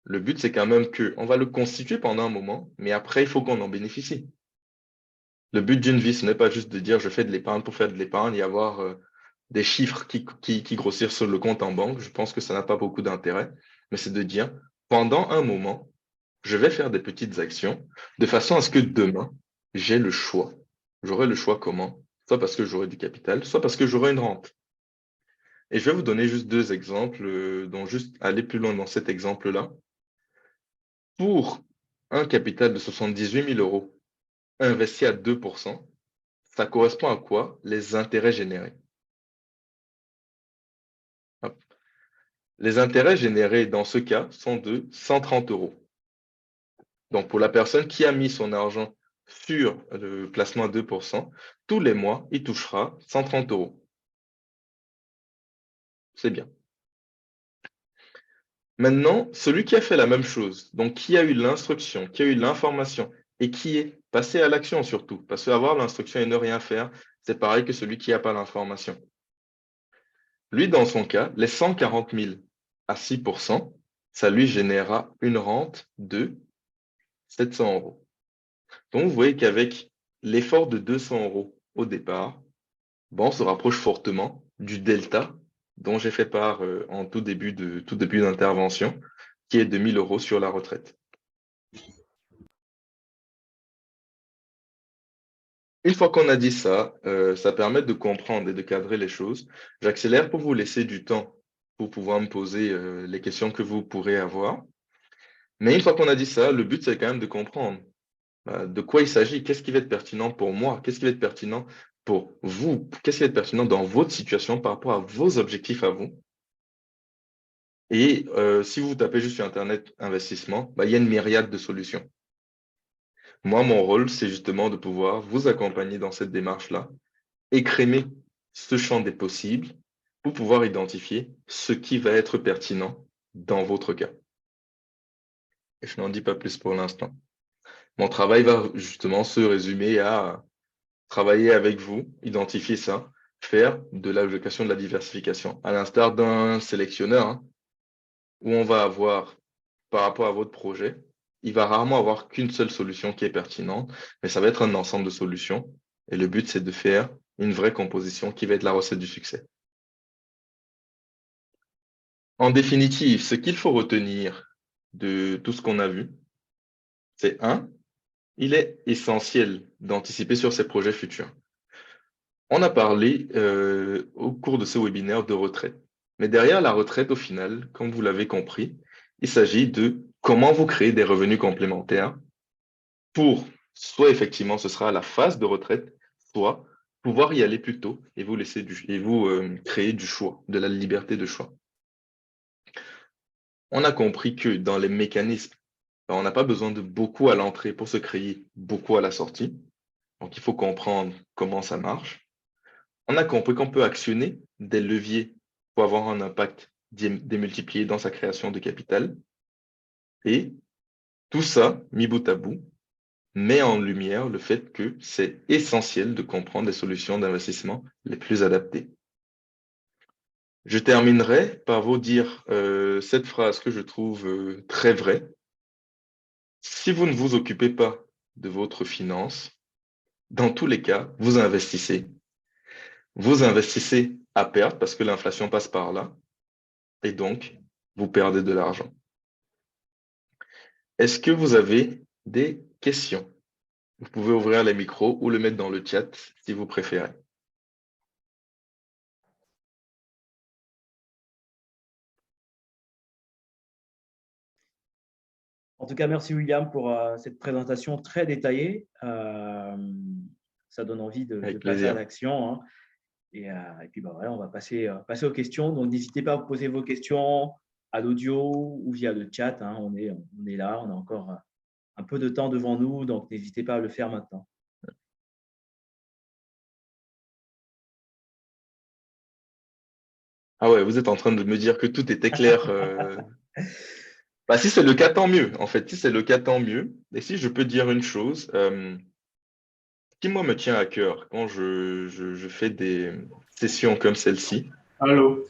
le but, c'est quand même qu'on va le constituer pendant un moment, mais après, il faut qu'on en bénéficie. Le but d'une vie, ce n'est pas juste de dire je fais de l'épargne pour faire de l'épargne et avoir des chiffres qui grossissent sur le compte en banque. Je pense que ça n'a pas beaucoup d'intérêt, mais c'est de dire pendant un moment, je vais faire des petites actions de façon à ce que demain, j'ai le choix. J'aurai le choix comment? Soit parce que j'aurai du capital, soit parce que j'aurai une rente. Et je vais vous donner juste 2 exemples, dont juste aller plus loin dans cet exemple-là. Pour un capital de 78 000 € investi à 2%, ça correspond à quoi? Les intérêts générés. Hop. Les intérêts générés dans ce cas sont de 130 €. Donc, pour la personne qui a mis son argent sur le placement à 2%, tous les mois, il touchera 130 €. C'est bien. Maintenant, celui qui a fait la même chose, donc qui a eu l'instruction, qui a eu l'information et qui est passé à l'action surtout, parce qu'avoir l'instruction et ne rien faire, c'est pareil que celui qui n'a pas l'information. Lui, dans son cas, les 140 000 à 6%, ça lui générera une rente de 700 €. Donc, vous voyez qu'avec l'effort de 200 € au départ, bon, on se rapproche fortement du delta dont j'ai fait part en tout début d'intervention, qui est de 1 000 € sur la retraite. Une fois qu'on a dit ça, ça permet de comprendre et de cadrer les choses. J'accélère pour vous laisser du temps pour pouvoir me poser les questions que vous pourrez avoir. Mais une fois qu'on a dit ça, le but, c'est quand même de comprendre de quoi il s'agit, qu'est-ce qui va être pertinent pour moi, qu'est-ce qui va être pertinent pour vous, qu'est-ce qui va être pertinent dans votre situation par rapport à vos objectifs à vous. Et si vous tapez juste sur Internet investissement, il y a une myriade de solutions. Moi, mon rôle, c'est justement de pouvoir vous accompagner dans cette démarche-là, écrémer ce champ des possibles pour pouvoir identifier ce qui va être pertinent dans votre cas. Et je n'en dis pas plus pour l'instant. Mon travail va justement se résumer à travailler avec vous, identifier ça, faire de l'allocation de la diversification, à l'instar d'un sélectionneur où on va avoir, par rapport à votre projet, il va rarement avoir qu'une seule solution qui est pertinente, mais ça va être un ensemble de solutions. Et le but, c'est de faire une vraie composition qui va être la recette du succès. En définitive, ce qu'il faut retenir de tout ce qu'on a vu, c'est il est essentiel d'anticiper sur ses projets futurs. On a parlé au cours de ce webinaire de retraite. Mais derrière la retraite, au final, comme vous l'avez compris, il s'agit de comment vous créer des revenus complémentaires pour, soit effectivement ce sera à la phase de retraite, soit pouvoir y aller plus tôt et vous laisser créer du choix, de la liberté de choix. On a compris que dans les mécanismes, on n'a pas besoin de beaucoup à l'entrée pour se créer beaucoup à la sortie. Donc il faut comprendre comment ça marche. On a compris qu'on peut actionner des leviers pour avoir un impact démultiplié dans sa création de capital. Et tout ça, mis bout à bout, met en lumière le fait que c'est essentiel de comprendre les solutions d'investissement les plus adaptées. Je terminerai par vous dire cette phrase que je trouve très vraie. Si vous ne vous occupez pas de votre finance, dans tous les cas, vous investissez. Vous investissez à perte parce que l'inflation passe par là et donc vous perdez de l'argent. Est-ce que vous avez des questions? Vous pouvez ouvrir les micros ou le mettre dans le chat si vous préférez. En tout cas, merci William pour cette présentation très détaillée. Ça donne envie de Avec passer à plaisir. l'action. Et puis, voilà, on va passer aux questions. Donc, n'hésitez pas à vous poser vos questions à l'audio ou via le chat. On est là, on a encore un peu de temps devant nous, donc n'hésitez pas à le faire maintenant. Ah ouais, vous êtes en train de me dire que tout était clair. Si c'est le cas, tant mieux. En fait, si c'est le cas, tant mieux. Et si je peux dire une chose, qui moi me tient à cœur quand je fais des sessions comme celle-ci. Allô?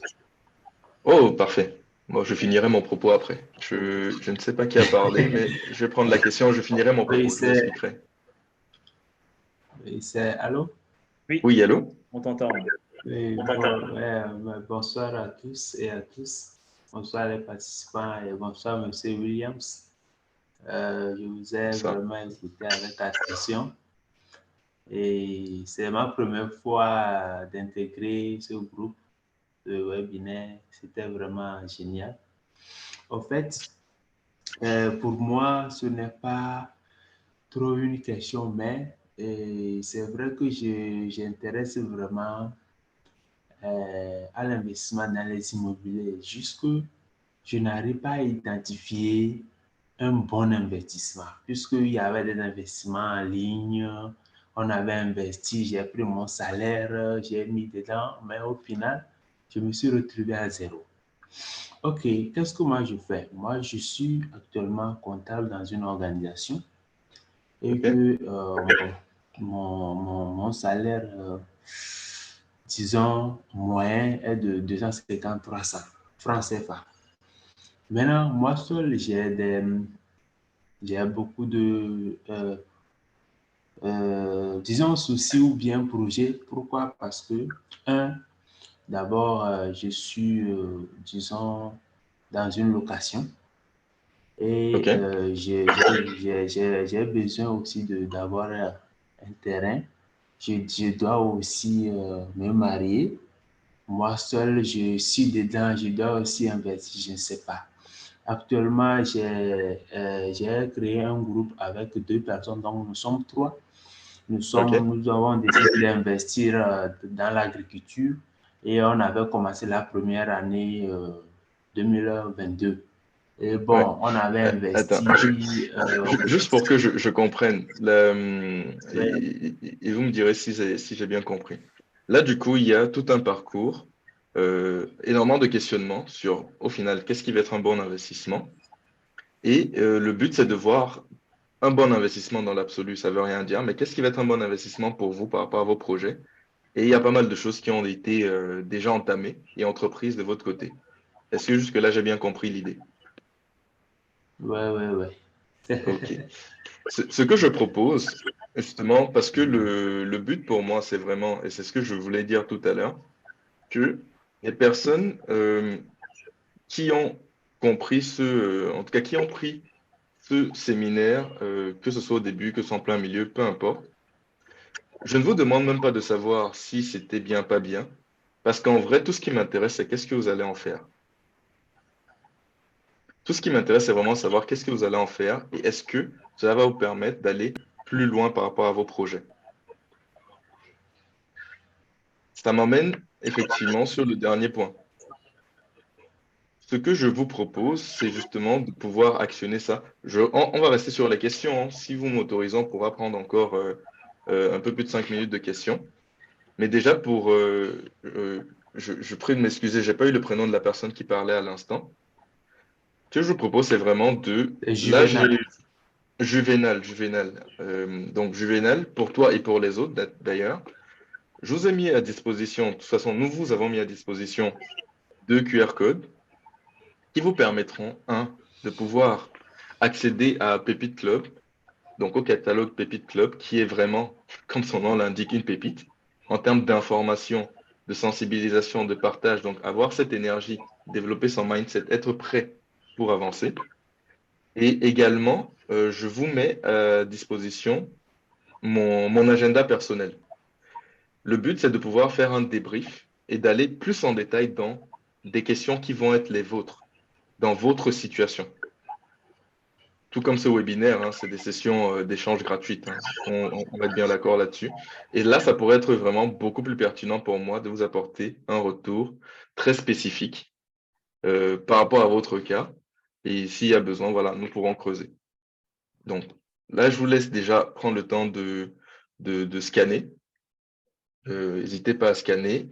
Oh, parfait. Moi, je finirai mon propos après. Je ne sais pas qui a parlé, mais je vais prendre la question, je finirai mon Oui, propos, je vous expliquerai. c'est allô? Oui, Oui, allô? on t'entend. Oui, bonsoir à tous et à tous. Bonsoir les participants et bonsoir Monsieur Williams. Je vous ai Ça. vraiment écouté avec attention et c'est ma première fois d'intégrer ce groupe de webinaire. C'était vraiment génial. En fait, pour moi, ce n'est pas trop une question, mais c'est vrai que j'intéresse vraiment à l'investissement dans les immobiliers. Juste que je n'arrive pas à identifier un bon investissement, puisqu'il y avait des investissements en ligne, on avait investi, j'ai pris mon salaire, j'ai mis dedans, mais au final, je me suis retrouvé à zéro. Ok, qu'est-ce que moi je fais? Moi, je suis actuellement comptable dans une organisation et OK. que mon salaire, disons, moyen est de 250-300 francs CFA. Maintenant, moi seul, j'ai beaucoup de, disons, soucis ou bien projets. Pourquoi? Parce que, d'abord, je suis, disons, dans une location et OK. j'ai besoin aussi d'avoir un terrain je dois aussi me marier. Moi seul, je suis dedans, je dois aussi investir, je ne sais pas. Actuellement, j'ai créé un groupe avec 2 personnes, donc nous sommes 3. OK. Nous avons décidé d'investir dans l'agriculture et on avait commencé la première année 2022. Et Ouais. bon, on avait Attends, investi. juste pour que je comprenne, Ouais. et vous me direz si j'ai bien compris. Là, du coup, il y a tout un parcours, énormément de questionnements sur, au final, qu'est-ce qui va être un bon investissement? Et le but, c'est de voir un bon investissement dans l'absolu, ça veut rien dire, mais qu'est-ce qui va être un bon investissement pour vous par rapport à vos projets? Et il y a pas mal de choses qui ont été déjà entamées et entreprises de votre côté. Est-ce que jusque-là, j'ai bien compris l'idée? Ouais, ouais, ouais. Ok. Ce que je propose, justement, parce que le but pour moi, c'est vraiment, et c'est ce que je voulais dire tout à l'heure, que les personnes qui ont compris en tout cas, qui ont pris ce séminaire, que ce soit au début, que ce soit en plein milieu, peu importe, je ne vous demande même pas de savoir si c'était bien, pas bien, parce qu'en vrai, tout ce qui m'intéresse, c'est qu'est-ce que vous allez en faire. Tout ce qui m'intéresse, c'est vraiment savoir qu'est-ce que vous allez en faire et est-ce que cela va vous permettre d'aller plus loin par rapport à vos projets. Ça m'emmène effectivement sur le dernier point. Ce que je vous propose, c'est justement de pouvoir actionner ça. On va rester sur les questions, hein. Si vous m'autorisez, on pourra prendre encore un peu plus de 5 minutes de questions. Mais déjà, je prie de m'excuser, j'ai pas eu le prénom de la personne qui parlait à l'instant. Ce que je vous propose, c'est vraiment C'est là, j'ai Juvenal. Juvénal. Donc, Juvénal, pour toi et pour les autres d'ailleurs, je vous ai mis à disposition, de toute façon, nous vous avons mis à disposition 2 QR codes qui vous permettront, un, de pouvoir accéder à Pépite Club, donc au catalogue Pépite Club, qui est vraiment, comme son nom l'indique, une pépite, en termes d'information, de sensibilisation, de partage, donc avoir cette énergie, développer son mindset, être prêt pour avancer. Et également, je vous mets à disposition mon agenda personnel. Le but, c'est de pouvoir faire un débrief et d'aller plus en détail dans des questions qui vont être les vôtres, dans votre situation. Tout comme ce webinaire, hein, c'est des sessions d'échange gratuites, hein. On va être bien d'accord là-dessus. Et là, ça pourrait être vraiment beaucoup plus pertinent pour moi de vous apporter un retour très spécifique par rapport à votre cas. Et s'il y a besoin, voilà, nous pourrons creuser. Donc là, je vous laisse déjà prendre le temps de scanner. N'hésitez pas à scanner.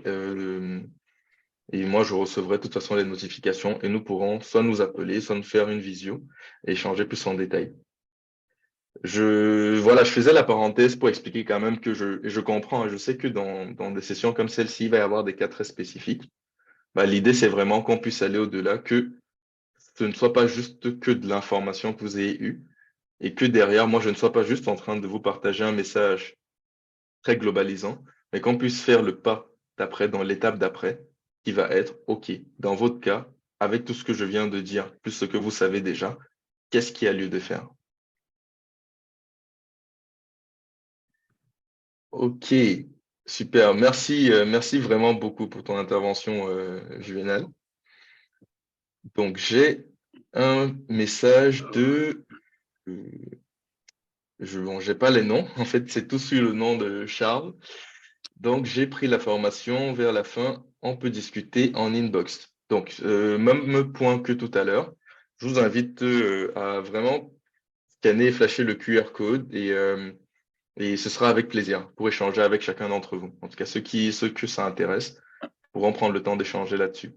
Et moi, je recevrai de toute façon les notifications et nous pourrons soit nous appeler, soit nous faire une visio et échanger plus en détail. Voilà, je faisais la parenthèse pour expliquer quand même que je comprends, hein, je sais que dans des sessions comme celle-ci, il va y avoir des cas très spécifiques. Bah, l'idée, c'est vraiment qu'on puisse aller au-delà, que ce ne soit pas juste que de l'information que vous ayez eue et que derrière, moi, je ne sois pas juste en train de vous partager un message très globalisant, mais qu'on puisse faire le pas d'après, dans l'étape d'après, qui va être, OK, dans votre cas, avec tout ce que je viens de dire, plus ce que vous savez déjà, qu'est-ce qui a lieu de faire? Ok, super. Merci vraiment beaucoup pour ton intervention, Juvenal. Donc, j'ai un message euh, bon, j'ai pas les noms. En fait, c'est tout sur le nom de Charles. Donc, j'ai pris la formation vers la fin. On peut discuter en inbox. Donc, même point que tout à l'heure. Je vous invite à vraiment scanner et flasher le QR code et ce sera avec plaisir pour échanger avec chacun d'entre vous. En tout cas, ceux que ça intéresse pourront prendre le temps d'échanger là-dessus.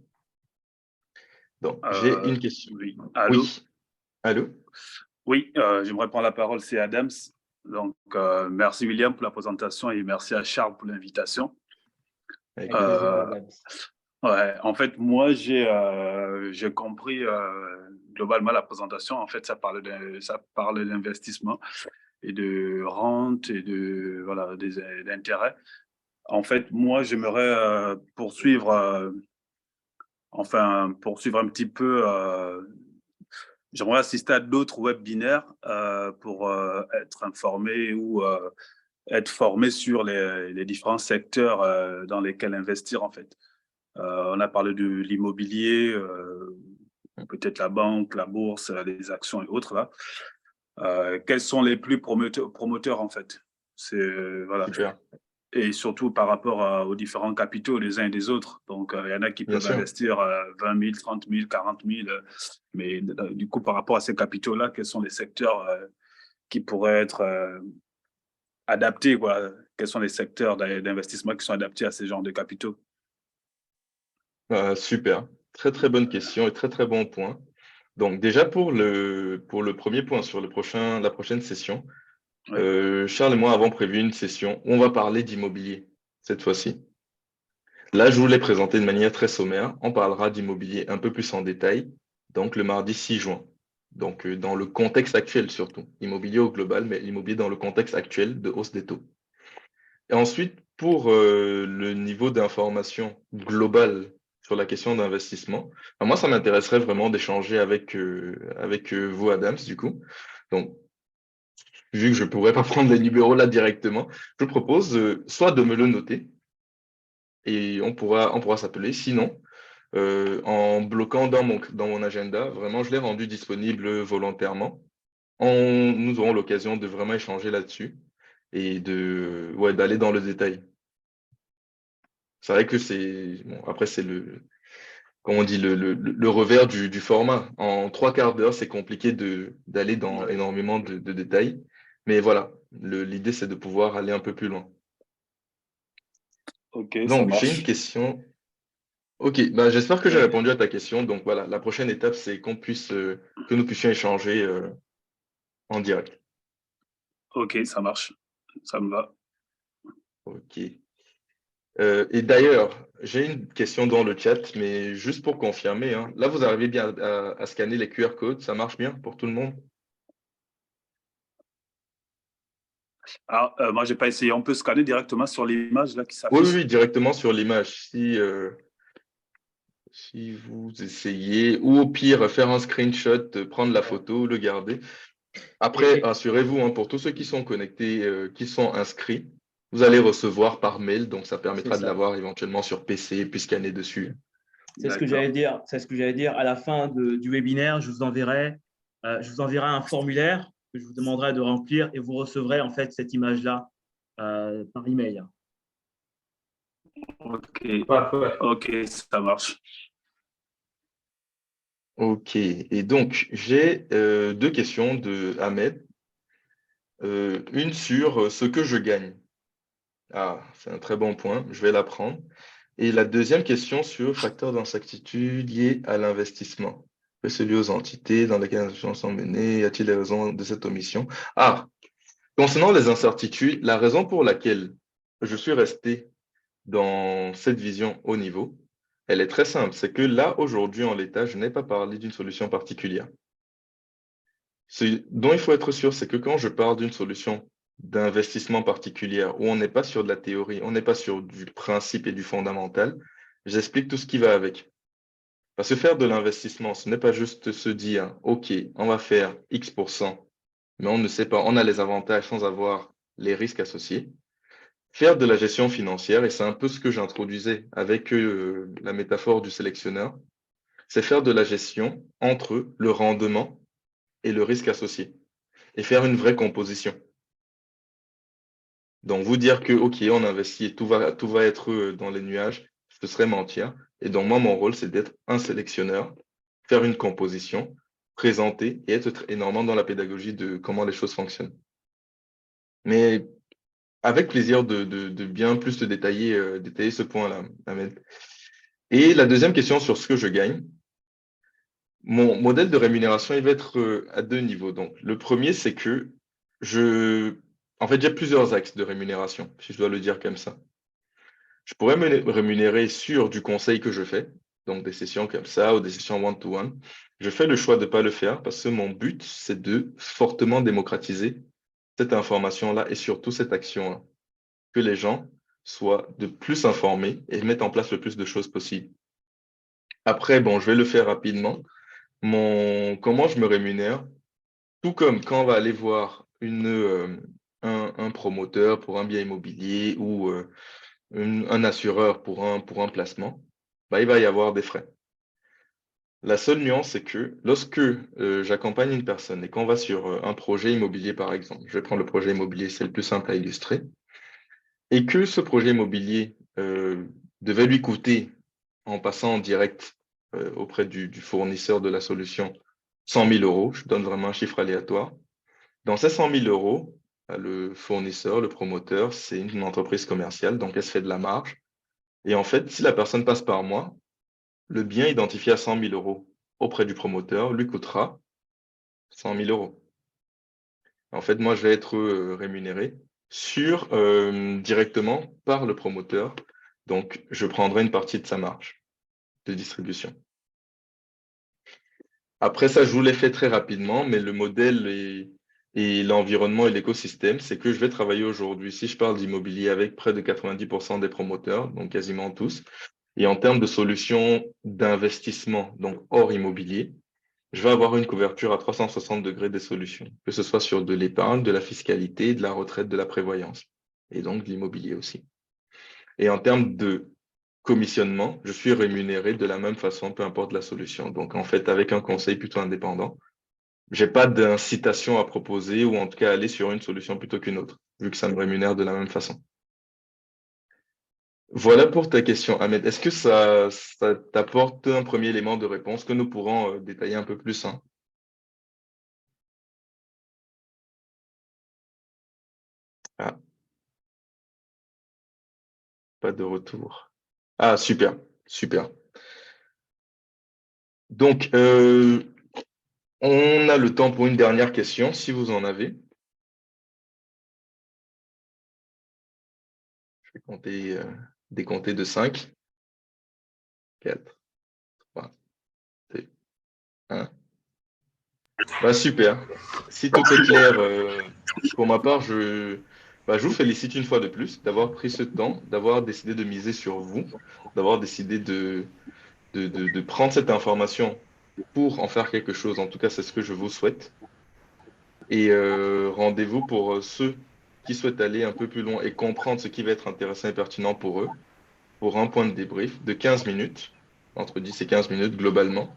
Donc, j'ai une question. Oui, allô? Oui, allô? Oui, j'aimerais prendre la parole, c'est Adams. Donc, merci William pour la présentation et merci à Charles pour l'invitation. Avec plaisir. Euh, ouais, en fait, moi, j'ai compris globalement la présentation. En fait, ça parle d'investissement et de rente et voilà, d'intérêt. En fait, moi, j'aimerais poursuivre un petit peu. J'aimerais assister à d'autres webinaires pour être informé ou être formé sur les différents secteurs dans lesquels investir, en fait. On a parlé de l'immobilier, peut-être la banque, la bourse, les actions et autres, là. Quels sont les plus promoteurs, en fait? Voilà. Super, Et surtout par rapport aux différents capitaux des uns et des autres. Donc, il y en a qui bien peuvent sûr. investir 20 000, 30 000, 40 000. Mais du coup, par rapport à ces capitaux-là, quels sont les secteurs qui pourraient être adaptés, quoi? Quels sont les secteurs d'investissement qui sont adaptés à ces genres de capitaux? Super. Très, très bonne question et très, très bon point. Donc, déjà, pour le premier point sur la prochaine session, Ouais. Charles et moi avons prévu une session où on va parler d'immobilier cette fois-ci. Là, je vous l'ai présenté de manière très sommaire. On parlera d'immobilier un peu plus en détail, donc le mardi 6 juin. Donc, dans le contexte actuel surtout. Immobilier au global, mais immobilier dans le contexte actuel de hausse des taux. Et ensuite, pour le niveau d'information global sur la question d'investissement, moi, ça m'intéresserait vraiment d'échanger avec vous, Adams, du coup. Donc, vu que je ne pourrais pas prendre les numéros là directement, je propose soit de me le noter et on pourra s'appeler. Sinon, en bloquant dans mon agenda, vraiment, je l'ai rendu disponible volontairement. Nous aurons l'occasion de vraiment échanger là-dessus et ouais, d'aller dans le détail. C'est vrai que bon, après, c'est comment on dit, le revers du format. En 3/4 d'heure, c'est compliqué d'aller dans Ouais. énormément de détails. Mais voilà, l'idée, c'est de pouvoir aller un peu plus loin. OK, ça Donc, j'ai une marche. question. Ok, bah, j'espère que j'ai Ouais. répondu à ta question. Donc voilà, la prochaine étape, c'est que nous puissions échanger en direct. OK, ça marche. Ça me va. Ok. Et d'ailleurs, j'ai une question dans le chat, mais juste pour confirmer, hein, là, vous arrivez bien à scanner les QR codes, ça marche bien pour tout le monde? Alors, moi, j'ai pas essayé. On peut scanner directement sur l'image là qui Oui, oui, s'affiche? oui, directement sur l'image. Si vous essayez, ou au pire, faire un screenshot, prendre la photo, le garder. Après, Et assurez-vous, hein, pour tous ceux qui sont connectés, qui sont inscrits, vous allez recevoir par mail, donc ça c'est permettra de ça. l'avoir éventuellement sur PC et puis scanner dessus. C'est ce que j'allais D'accord. dire. C'est ce que j'allais dire. À la fin du webinaire, je vous enverrai un formulaire que je vous demanderai de remplir et vous recevrez en fait cette image-là par email. OK. Parfait. OK, ça marche. Ok, et donc j'ai deux questions de Ahmed. Une sur ce que je gagne. Ah, c'est un très bon point, je vais la prendre. Et la deuxième question sur facteurs d'incertitude liés à l'investissement. Que lié aux entités dans lesquelles les actions sont menées? Y a-t-il des raisons de cette omission? Ah, concernant les incertitudes, la raison pour laquelle je suis resté dans cette vision haut niveau, elle est très simple. C'est que là, aujourd'hui, en l'état, je n'ai pas parlé d'une solution particulière. Ce dont il faut être sûr, c'est que quand je parle d'une solution d'investissement particulière où on n'est pas sur de la théorie, on n'est pas sur du principe et du fondamental, j'explique tout ce qui va avec. Parce que faire de l'investissement, ce n'est pas juste se dire, OK, on va faire X%, mais on ne sait pas, on a les avantages sans avoir les risques associés. Faire de la gestion financière, et c'est un peu ce que j'introduisais avec la métaphore du sélectionneur, c'est faire de la gestion entre le rendement et le risque associé et faire une vraie composition. Donc, vous dire que, OK, on investit et tout va être dans les nuages, ce serait mentir. Et donc, moi, mon rôle, c'est d'être un sélectionneur, faire une composition, présenter et être énormément dans la pédagogie de comment les choses fonctionnent. Mais avec plaisir de bien plus te détailler ce point-là, Ahmed. Et la deuxième question sur ce que je gagne. Mon modèle de rémunération, il va être à deux niveaux. Donc, le premier, c'est que en fait, j'ai plusieurs axes de rémunération, si je dois le dire comme ça. Je pourrais me rémunérer sur du conseil que je fais, donc des sessions comme ça ou des sessions one-to-one. Je fais le choix de ne pas le faire parce que mon but, c'est de fortement démocratiser cette information-là et surtout cette action-là. Que les gens soient de plus informés et mettent en place le plus de choses possibles. Après, bon, je vais le faire rapidement. Comment je me rémunère, tout comme quand on va aller voir un promoteur pour un bien immobilier ou un assureur pour un placement, bah, il va y avoir des frais. La seule nuance, c'est que lorsque j'accompagne une personne et qu'on va sur un projet immobilier, par exemple, je vais prendre le projet immobilier, c'est le plus simple à illustrer, et que ce projet immobilier devait lui coûter, en passant en direct auprès du fournisseur de la solution, 100 000 euros, je donne vraiment un chiffre aléatoire. Dans ces 100 000 euros, le fournisseur, le promoteur, c'est une entreprise commerciale, donc elle se fait de la marge. Et en fait, si la personne passe par moi, le bien identifié à 100 000 euros auprès du promoteur lui coûtera 100 000 euros. En fait, moi, je vais être rémunéré directement par le promoteur. Donc, je prendrai une partie de sa marge de distribution. Après ça, je vous l'ai fait très rapidement, mais le modèle et l'environnement et l'écosystème, c'est que je vais travailler aujourd'hui, si je parle d'immobilier, avec près de 90% des promoteurs, donc quasiment tous. Et en termes de solutions d'investissement, donc hors immobilier, je vais avoir une couverture à 360 degrés des solutions, que ce soit sur de l'épargne, de la fiscalité, de la retraite, de la prévoyance, et donc de l'immobilier aussi. Et en termes de commissionnement, je suis rémunéré de la même façon, peu importe la solution. Donc, en fait, avec un conseil plutôt indépendant, j'ai pas d'incitation à proposer ou en tout cas aller sur une solution plutôt qu'une autre, vu que ça me rémunère de la même façon. Voilà pour ta question, Ahmed. Est-ce que ça t'apporte un premier élément de réponse que nous pourrons détailler un peu plus, hein? Ah, pas de retour. Ah, super, super. Donc, on a le temps pour une dernière question, si vous en avez. Je vais compter, décompter de 5, 4, 3, 2, 1. Bah, super. Si tout est clair, pour ma part, je vous félicite une fois de plus d'avoir pris ce temps, d'avoir décidé de miser sur vous, d'avoir décidé de prendre cette information pour en faire quelque chose. En tout cas, c'est ce que je vous souhaite. Et rendez-vous pour ceux qui souhaitent aller un peu plus loin et comprendre ce qui va être intéressant et pertinent pour eux, pour un point de débrief de 15 minutes, entre 10 et 15 minutes globalement,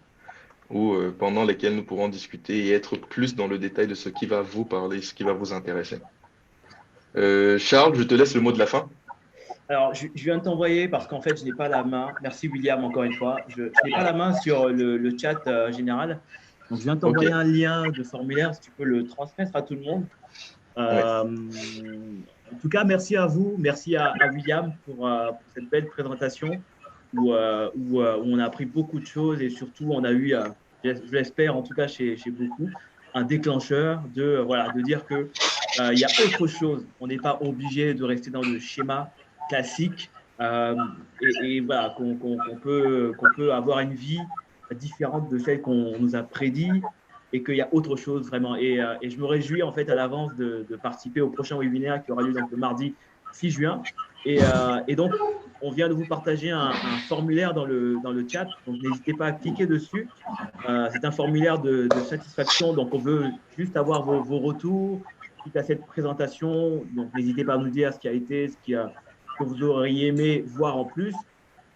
ou pendant lesquelles nous pourrons discuter et être plus dans le détail de ce qui va vous parler, ce qui va vous intéresser. Charles, je te laisse le mot de la fin. Alors, je viens de t'envoyer parce qu'en fait, je n'ai pas la main. Merci William, encore une fois. Je n'ai pas la main sur le chat général. Donc, je viens de t'envoyer un lien de formulaire, si tu peux le transmettre à tout le monde. En tout cas, merci à vous, merci à William pour cette belle présentation où on a appris beaucoup de choses et surtout, on a eu, je l'espère en tout cas chez beaucoup, un déclencheur de dire qu'il y a autre chose. On n'est pas obligé de rester dans le schéma classique et voilà, qu'on peut avoir une vie différente de celle qu'on nous a prédit et qu'il y a autre chose vraiment. Et je me réjouis en fait à l'avance de participer au prochain webinaire qui aura lieu donc le mardi 6 juin. Et donc, on vient de vous partager un formulaire dans le chat. Donc, n'hésitez pas à cliquer dessus. C'est un formulaire de satisfaction. Donc, on veut juste avoir vos retours suite à cette présentation. Donc, n'hésitez pas à nous dire ce qui a été, que vous auriez aimé voir en plus.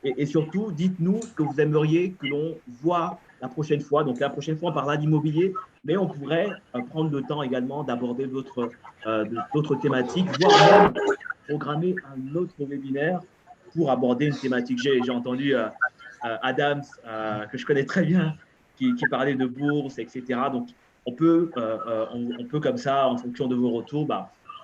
Et surtout, dites-nous ce que vous aimeriez que l'on voit la prochaine fois. Donc, la prochaine fois, on parlera d'immobilier, mais on pourrait prendre le temps également d'aborder d'autres thématiques, voire même programmer un autre webinaire pour aborder une thématique. J'ai entendu Adams, que je connais très bien, qui parlait de bourse, etc. Donc, on peut comme ça, en fonction de vos retours,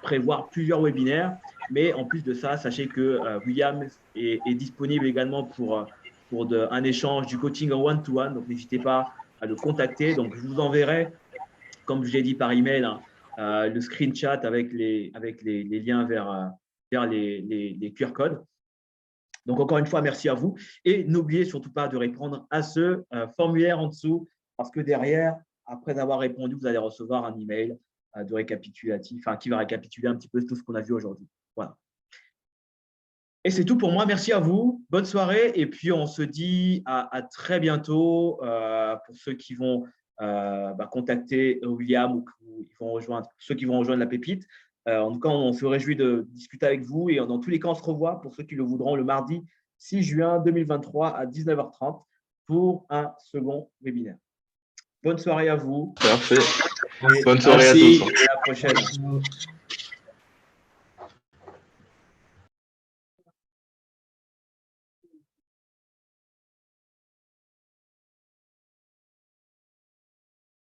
prévoir plusieurs webinaires. Mais en plus de ça, sachez que William est disponible également pour un échange du coaching en one-to-one. Donc, n'hésitez pas à le contacter. Donc, je vous enverrai, comme je l'ai dit par email, le screenshot avec les liens vers les QR codes. Donc, encore une fois, merci à vous. Et n'oubliez surtout pas de répondre à ce formulaire en dessous, parce que derrière, après avoir répondu, vous allez recevoir un email de récapitulatif, qui va récapituler un petit peu tout ce qu'on a vu aujourd'hui. Voilà. Et c'est tout pour moi. Merci à vous. Bonne soirée. Et puis, on se dit à très bientôt pour ceux qui vont contacter William ou ceux qui vont rejoindre la pépite. En tout cas, on se réjouit de discuter avec vous et dans tous les cas, on se revoit pour ceux qui le voudront le mardi 6 juin 2023 à 19h30 pour un second webinaire. Bonne soirée à vous. Parfait. Et Bonne soirée à tous. à la prochaine.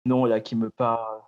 Non, là, qui me parle.